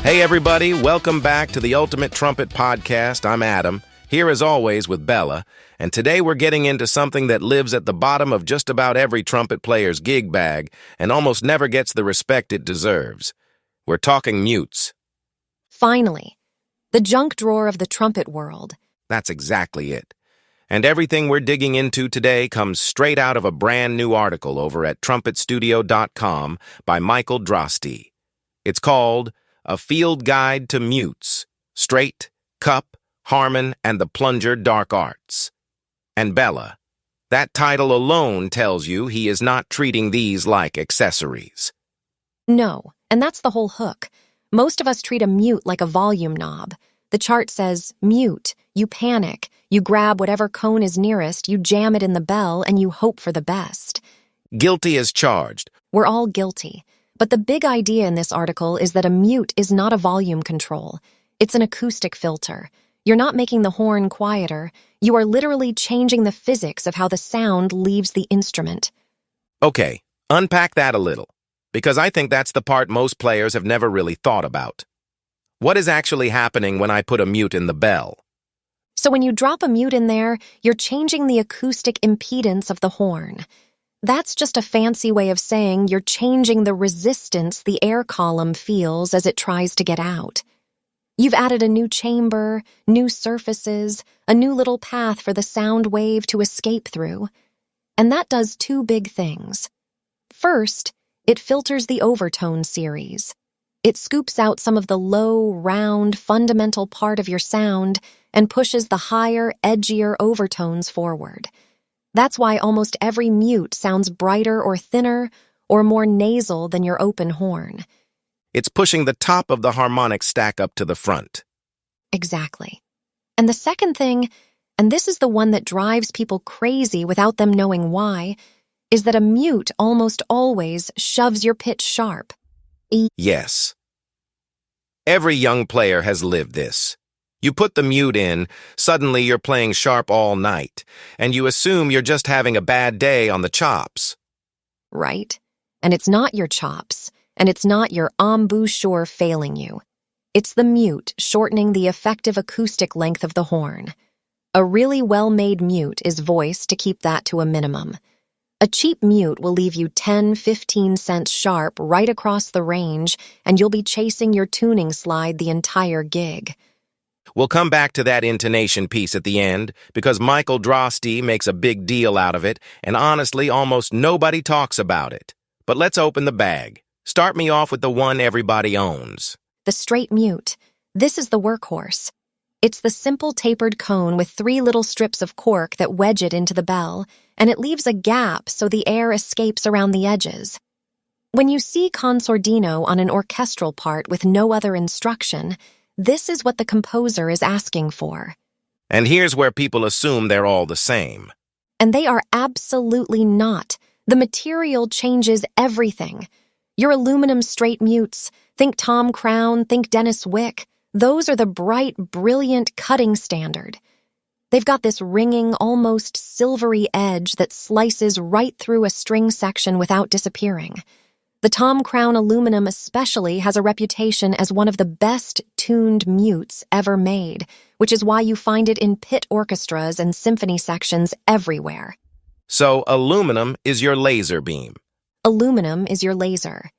Hey everybody, welcome back to the Ultimate Trumpet Podcast. I'm Adam, here as always with Bella, and today we're getting into something that lives at the bottom of just about every trumpet player's gig bag and almost never gets the respect it deserves. We're talking mutes. Finally, the junk drawer of the trumpet world. That's exactly it. And everything we're digging into today comes straight out of a brand new article over at trumpetstudio.com by Michael Droste. It's called A Field Guide to Mutes, Straight, Cup, Harmon, and the Plunger Dark Arts. And Bella, that title alone tells you he is not treating these like accessories. No, and that's the whole hook. Most of us treat a mute like a volume knob. The chart says, mute, you panic, you grab whatever cone is nearest, you jam it in the bell, and you hope for the best. Guilty as charged. We're all guilty. But the big idea in this article is that a mute is not a volume control. It's an acoustic filter. You're not making the horn quieter. You are literally changing the physics of how the sound leaves the instrument. Okay, unpack that a little, because I think that's the part most players have never really thought about. What is actually happening when I put a mute in the bell? So when you drop a mute in there, you're changing the acoustic impedance of the horn. That's just a fancy way of saying you're changing the resistance the air column feels as it tries to get out. You've added a new chamber, new surfaces, a new little path for the sound wave to escape through. And that does two big things. First, it filters the overtone series. It scoops out some of the low, round, fundamental part of your sound and pushes the higher, edgier overtones forward. That's why almost every mute sounds brighter or thinner or more nasal than your open horn. It's pushing the top of the harmonic stack up to the front. Exactly. And the second thing, and this is the one that drives people crazy without them knowing why, is that a mute almost always shoves your pitch sharp. Yes. Every young player has lived this. You put the mute in, suddenly you're playing sharp all night, and you assume you're just having a bad day on the chops. Right? And it's not your chops, and it's not your embouchure failing you. It's the mute shortening the effective acoustic length of the horn. A really well-made mute is voiced to keep that to a minimum. A cheap mute will leave you 10-15 cents sharp right across the range, and you'll be chasing your tuning slide the entire gig. We'll come back to that intonation piece at the end, because Michael Droste makes a big deal out of it, and honestly, almost nobody talks about it. But let's open the bag. Start me off with the one everybody owns. The straight mute. This is the workhorse. It's the simple tapered cone with 3 little strips of cork that wedge it into the bell, and it leaves a gap so the air escapes around the edges. When you see consordino on an orchestral part with no other instruction, this is what the composer is asking for. And here's where people assume they're all the same. And they are absolutely not. The material changes everything. Your aluminum straight mutes, think Tom Crown, think Dennis Wick, those are the bright, brilliant cutting standard. They've got this ringing, almost silvery edge that slices right through a string section without disappearing. The Tom Crown aluminum especially has a reputation as one of the best-tuned mutes ever made, which is why you find it in pit orchestras and symphony sections everywhere. So aluminum is your laser beam. Aluminum is your laser.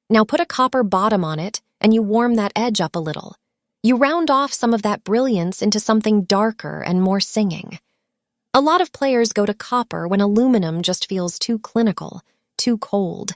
Now put a copper bottom on it, and you warm that edge up a little. You round off some of that brilliance into something darker and more singing. A lot of players go to copper when aluminum just feels too clinical, too cold.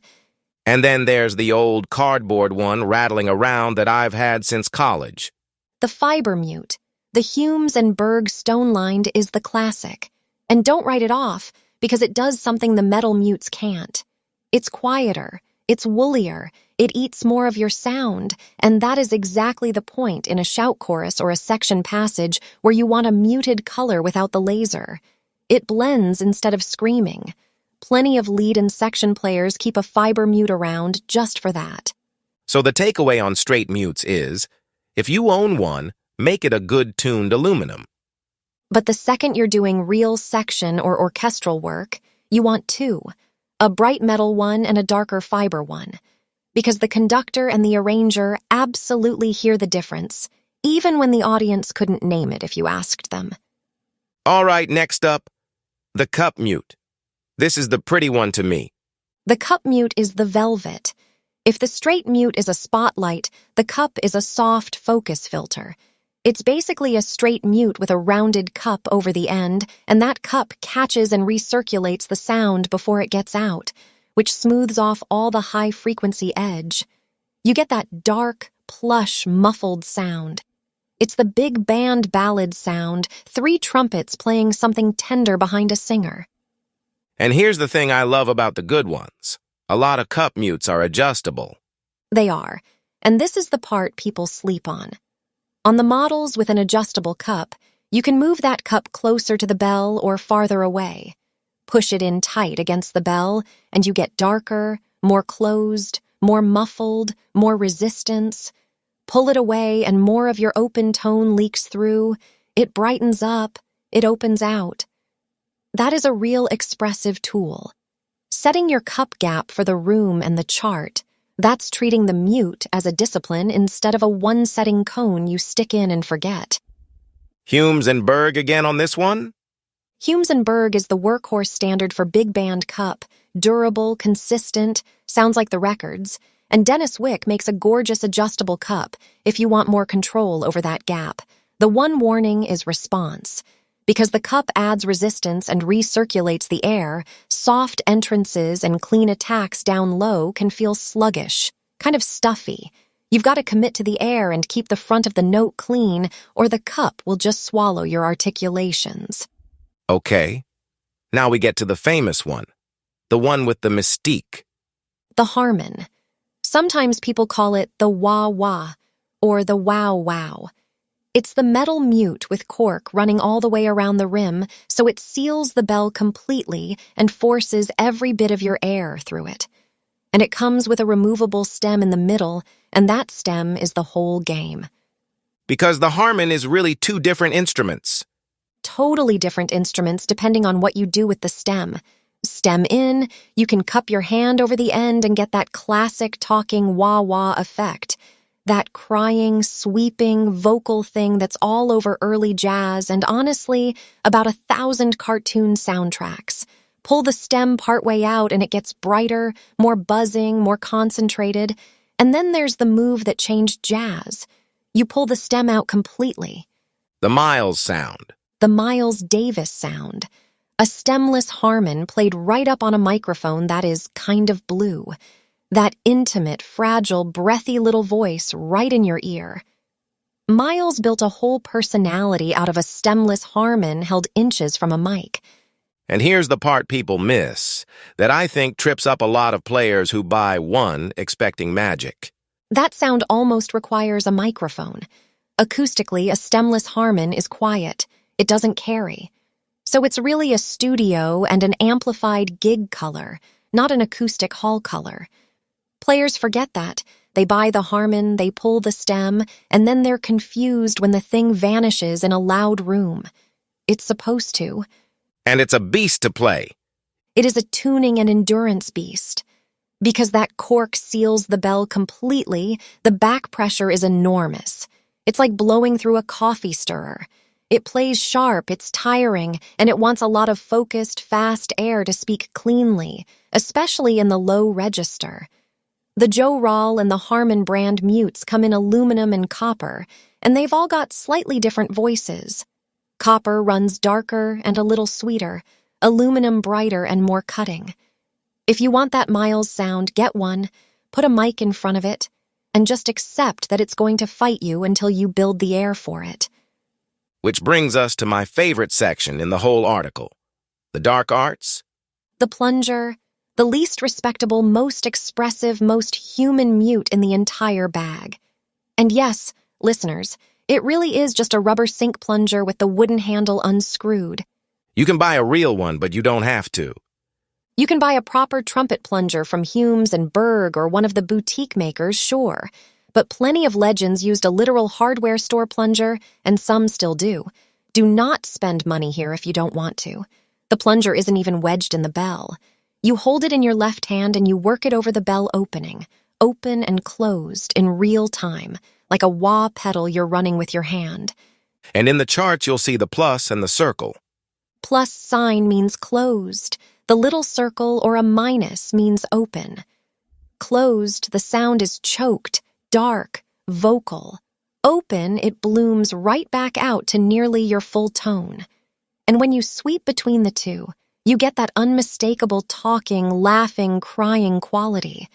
And then there's the old cardboard one rattling around that I've had since college. The fiber mute, the Humes and Berg stone-lined, is the classic. And don't write it off, because it does something the metal mutes can't. It's quieter, it's woollier, it eats more of your sound, and that is exactly the point in a shout chorus or a section passage where you want a muted color without the laser. It blends instead of screaming. Plenty of lead and section players keep a fiber mute around just for that. So the takeaway on straight mutes is, if you own one, make it a good-tuned aluminum. But the second you're doing real section or orchestral work, you want 2, a bright metal one and a darker fiber one. because the conductor and the arranger absolutely hear the difference, even when the audience couldn't name it if you asked them. All right, next up, the cup mute. This is the pretty one to me. The cup mute is the velvet. If the straight mute is a spotlight, the cup is a soft focus filter. It's basically a straight mute with a rounded cup over the end, and that cup catches and recirculates the sound before it gets out, which smooths off all the high-frequency edge. You get that dark, plush, muffled sound. It's the big band ballad sound, 3 trumpets playing something tender behind a singer. And here's the thing I love about the good ones. A lot of cup mutes are adjustable. They are, and this is the part people sleep on. On the models with an adjustable cup, you can move that cup closer to the bell or farther away. Push it in tight against the bell, and you get darker, more closed, more muffled, more resistance. Pull it away, and more of your open tone leaks through. It brightens up, it opens out. That is a real expressive tool. Setting your cup gap for the room and the chart, that's treating the mute as a discipline instead of a one-setting cone you stick in and forget. Humes and Berg again on this one? Humes and Berg is the workhorse standard for big band cup, durable, consistent, sounds like the records, and Dennis Wick makes a gorgeous adjustable cup if you want more control over that gap. The one warning is response. Because the cup adds resistance and recirculates the air, soft entrances and clean attacks down low can feel sluggish, kind of stuffy. You've got to commit to the air and keep the front of the note clean, or the cup will just swallow your articulations. Okay. Now we get to the famous one. The one with the mystique. The Harmon. Sometimes people call it the wah-wah or the wow-wow. It's the metal mute with cork running all the way around the rim, so it seals the bell completely and forces every bit of your air through it. And it comes with a removable stem in the middle, and that stem is the whole game. Because the Harmon is really 2 different instruments. Totally different instruments depending on what you do with the stem. Stem in, you can cup your hand over the end and get that classic talking wah-wah effect. That crying, sweeping, vocal thing that's all over early jazz and honestly, about 1,000 cartoon soundtracks. Pull the stem partway out and it gets brighter, more buzzing, more concentrated. And then there's the move that changed jazz. You pull the stem out completely. The Miles sound. The Miles Davis sound. A stemless Harmon played right up on a microphone that is kind of blue. That intimate, fragile, breathy little voice right in your ear. Miles built a whole personality out of a stemless Harmon held inches from a mic. And here's the part people miss, that I think trips up a lot of players who buy one expecting magic. That sound almost requires a microphone. Acoustically, a stemless Harmon is quiet. It doesn't carry. So it's really a studio and an amplified gig color, not an acoustic hall color. Players forget that. They buy the Harmon, they pull the stem, and then they're confused when the thing vanishes in a loud room. It's supposed to. And it's a beast to play. It is a tuning and endurance beast. Because that cork seals the bell completely, the back pressure is enormous. It's like blowing through a coffee stirrer. It plays sharp, it's tiring, and it wants a lot of focused, fast air to speak cleanly, especially in the low register. The Joe Rawl and the Harmon brand mutes come in aluminum and copper, and they've all got slightly different voices. Copper runs darker and a little sweeter, aluminum brighter and more cutting. If you want that Miles sound, get one, put a mic in front of it, and just accept that it's going to fight you until you build the air for it. Which brings us to my favorite section in the whole article. The Dark Arts. The Plunger. The least respectable, most expressive, most human mute in the entire bag. And yes, listeners, it really is just a rubber sink plunger with the wooden handle unscrewed. You can buy a real one, but you don't have to. You can buy a proper trumpet plunger from Humes and Berg or one of the boutique makers, sure. But plenty of legends used a literal hardware store plunger, and some still do. Do not spend money here if you don't want to. The plunger isn't even wedged in the bell. You hold it in your left hand and you work it over the bell opening. open and closed in real time, like a wah pedal you're running with your hand. And in the charts, you'll see the plus and the circle. Plus sign means closed. The little circle or a minus means open. Closed, the sound is choked, dark, vocal. Open, it blooms right back out to nearly your full tone. And when you sweep between the two, you get that unmistakable talking, laughing, crying quality.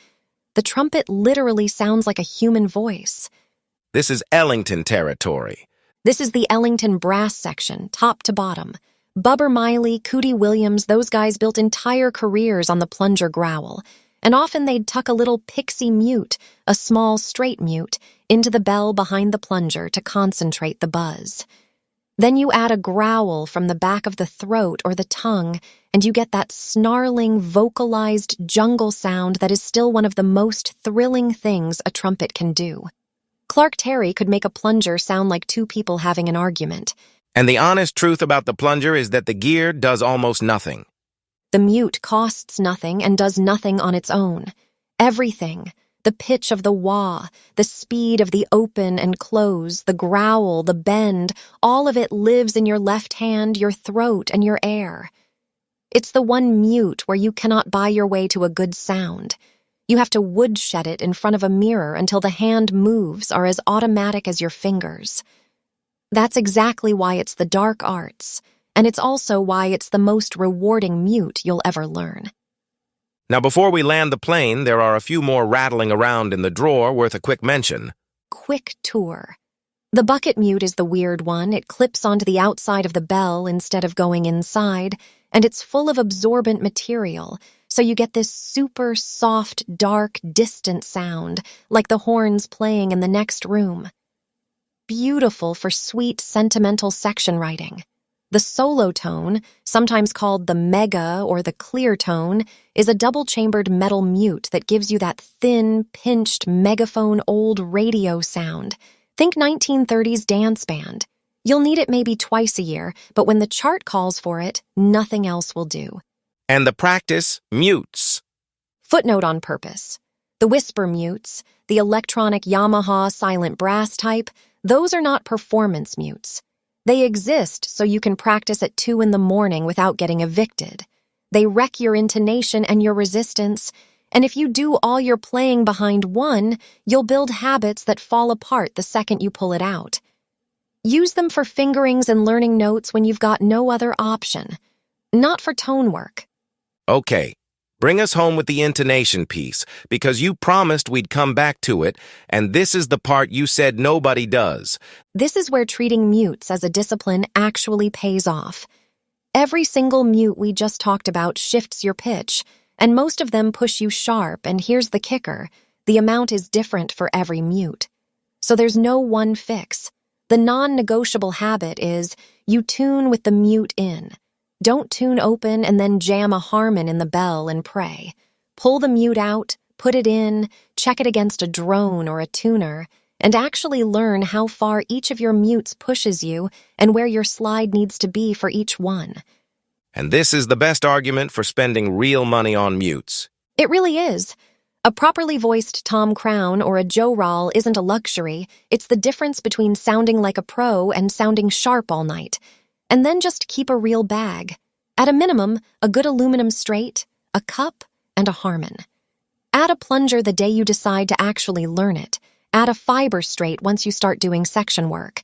The trumpet literally sounds like a human voice. This is Ellington territory. This is the Ellington brass section, top to bottom. Bubber Miley, Cootie Williams, those guys built entire careers on the plunger growl, and often they'd tuck a little pixie mute, a small straight mute, into the bell behind the plunger to concentrate the buzz. Then you add a growl from the back of the throat or the tongue, and you get that snarling, vocalized jungle sound that is still one of the most thrilling things a trumpet can do. Clark Terry could make a plunger sound like two people having an argument. And the honest truth about the plunger is that the gear does almost nothing. The mute costs nothing and does nothing on its own. Everything, the pitch of the wah, the speed of the open and close, the growl, the bend, all of it lives in your left hand, your throat, and your air. It's the one mute where you cannot buy your way to a good sound. You have to woodshed it in front of a mirror until the hand moves are as automatic as your fingers. That's exactly why it's the dark arts, and it's also why it's the most rewarding mute you'll ever learn. Now, before we land the plane, there are a few more rattling around in the drawer worth a quick mention. Quick tour. The bucket mute is the weird one. It clips onto the outside of the bell instead of going inside, and it's full of absorbent material, so you get this super soft, dark, distant sound, like the horns playing in the next room. Beautiful for sweet, sentimental section writing. The solo tone, sometimes called the mega or the clear tone, is a double-chambered metal mute that gives you that thin, pinched, megaphone old radio sound. Think 1930s dance band. You'll need it maybe twice a year, but when the chart calls for it, nothing else will do. And the practice, mutes. Footnote on purpose. The whisper mutes, the electronic Yamaha silent brass type, those are not performance mutes. They exist so you can practice at 2 a.m. without getting evicted. They wreck your intonation and your resistance, and if you do all your playing behind one, you'll build habits that fall apart the second you pull it out. Use them for fingerings and learning notes when you've got no other option. Not for tone work. Okay, bring us home with the intonation piece, because you promised we'd come back to it, and this is the part you said nobody does. This is where treating mutes as a discipline actually pays off. Every single mute we just talked about shifts your pitch, and most of them push you sharp, and here's the kicker. The amount is different for every mute. So there's no one fix. The non-negotiable habit is you tune with the mute in. Don't tune open and then jam a Harmon in the bell and pray. Pull the mute out, put it in, check it against a drone or a tuner, and actually learn how far each of your mutes pushes you and where your slide needs to be for each one. And this is the best argument for spending real money on mutes. It really is. A properly voiced Tom Crown or a Joe Rawl isn't a luxury. It's the difference between sounding like a pro and sounding sharp all night. And then just keep a real bag. At a minimum, a good aluminum straight, a cup, and a Harmon. Add a plunger the day you decide to actually learn it. Add a fiber straight once you start doing section work.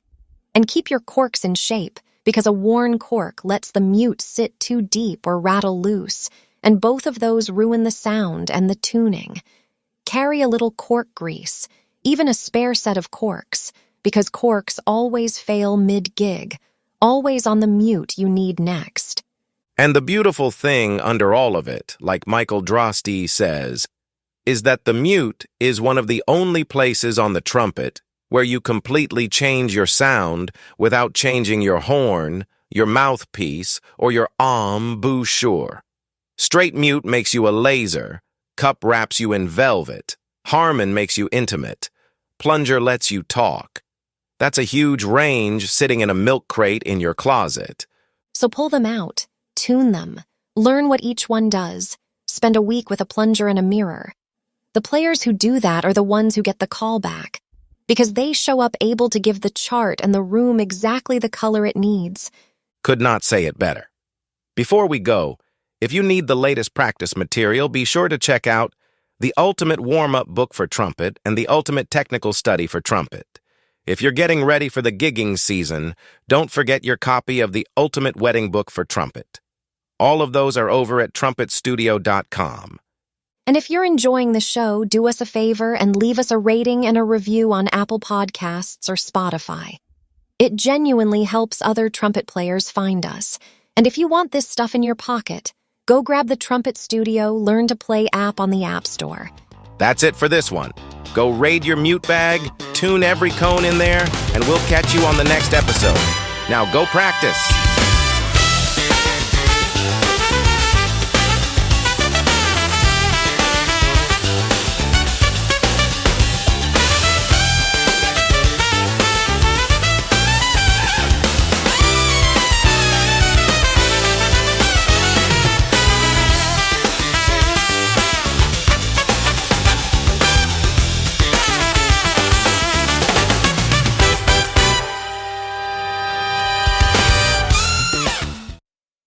And keep your corks in shape, because a worn cork lets the mute sit too deep or rattle loose, and both of those ruin the sound and the tuning. Carry a little cork grease, even a spare set of corks, because corks always fail mid-gig, always on the mute you need next. And the beautiful thing under all of it, like Michael Droste says, is that the mute is one of the only places on the trumpet where you completely change your sound without changing your horn, your mouthpiece, or your embouchure. Straight mute makes you a laser, cup wraps you in velvet, Harmon makes you intimate, plunger lets you talk. That's a huge range sitting in a milk crate in your closet. So pull them out, tune them, learn what each one does, spend a week with a plunger and a mirror. The players who do that are the ones who get the call back, because they show up able to give the chart and the room exactly the color it needs. Could not say it better. Before we go, if you need the latest practice material, be sure to check out The Ultimate Warm-Up Book for Trumpet and The Ultimate Technical Study for Trumpet. If you're getting ready for the gigging season, don't forget your copy of The Ultimate Wedding Book for Trumpet. All of those are over at trumpetstudio.com. And if you're enjoying the show, do us a favor and leave us a rating and a review on Apple Podcasts or Spotify. It genuinely helps other trumpet players find us. And if you want this stuff in your pocket, go grab the Trumpet Studio Learn to Play app on the App Store. That's it for this one. Go raid your mute bag, tune every cone in there, and we'll catch you on the next episode. Now go practice.